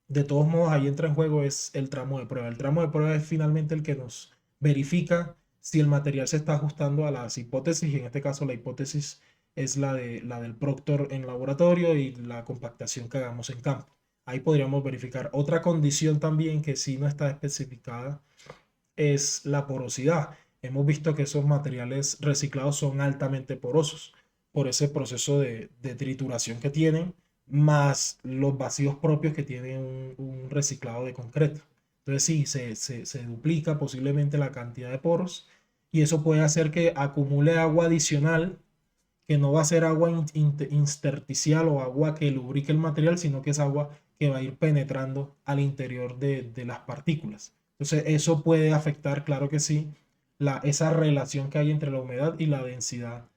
De todos modos, ahí entra en juego es el tramo de prueba. El tramo de prueba es finalmente el que nos verifica si el material se está ajustando a las hipótesis, y en este caso la hipótesis es la del Proctor en laboratorio y la compactación que hagamos en campo. Ahí podríamos verificar. Otra condición también que sí no está especificada es la porosidad. Hemos visto que esos materiales reciclados son altamente porosos por ese proceso de trituración que tienen, más los vacíos propios que tiene un reciclado de concreto. Entonces sí, se duplica posiblemente la cantidad de poros y eso puede hacer que acumule agua adicional, que no va a ser agua intersticial o agua que lubrique el material, sino que es agua que va a ir penetrando al interior de las partículas. Entonces, eso puede afectar, claro que sí, esa relación que hay entre la humedad y la densidad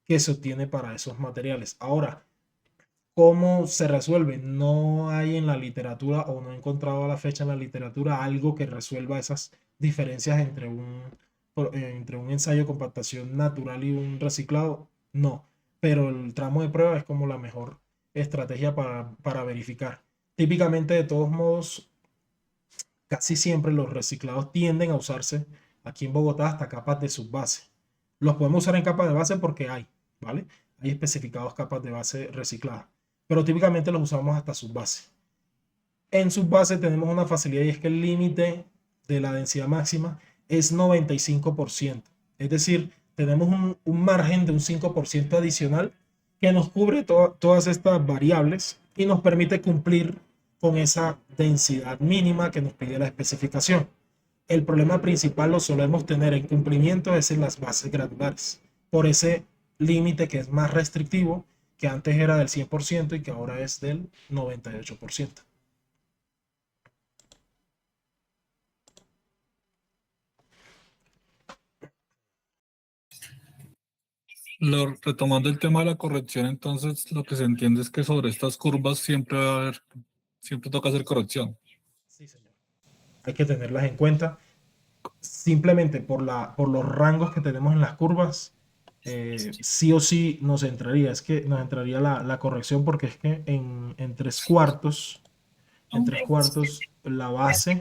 que se obtiene para esos materiales. Ahora, ¿cómo se resuelve? No hay en la literatura o no he encontrado a la fecha en la literatura algo que resuelva esas diferencias entre un ensayo de compactación natural y un reciclado. No, pero el tramo de prueba es como la mejor estrategia para verificar. Típicamente, de todos modos, casi siempre los reciclados tienden a usarse aquí en Bogotá hasta capas de subbase. Los podemos usar en capas de base porque hay, ¿vale? Hay especificados capas de base recicladas, pero típicamente los usamos hasta subbase. En subbase tenemos una facilidad y es que el límite de la densidad máxima es 95%. Es decir, tenemos un margen de un 5% adicional que nos cubre todas estas variables y nos permite cumplir con esa densidad mínima que nos pide la especificación. El problema principal lo solemos tener en cumplimiento es en las bases granulares, por ese límite que es más restrictivo, que antes era del 100% y que ahora es del 98%. Retomando el tema de la corrección, entonces lo que se entiende es que sobre estas curvas siempre va a haber, siempre toca hacer corrección. Sí, señor. Hay que tenerlas en cuenta. Simplemente por los rangos que tenemos en las curvas, sí o sí nos entraría, la corrección porque es que en tres cuartos, la base,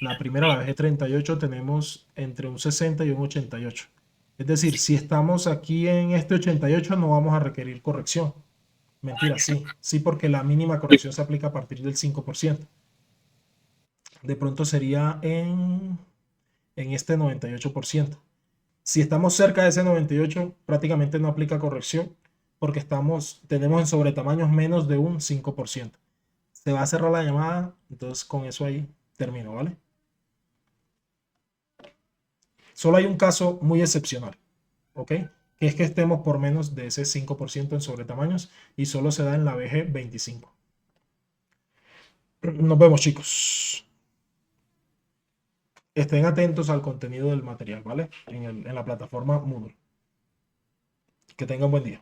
la primera, la base 38, tenemos entre un 60 y un 88. Es decir, si estamos aquí en este 88 no vamos a requerir corrección. Mentira, sí, porque la mínima corrección se aplica a partir del 5%. De pronto sería en este 98%. Si estamos cerca de ese 98, prácticamente no aplica corrección porque tenemos en sobretamaños menos de un 5%. Se va a cerrar la llamada, entonces con eso ahí termino, ¿vale? Solo hay un caso muy excepcional, ¿ok? Que es que estemos por menos de ese 5% en sobretamaños y solo se da en la BG 25. Nos vemos, chicos. Estén atentos al contenido del material, ¿vale? En la plataforma Moodle. Que tengan buen día.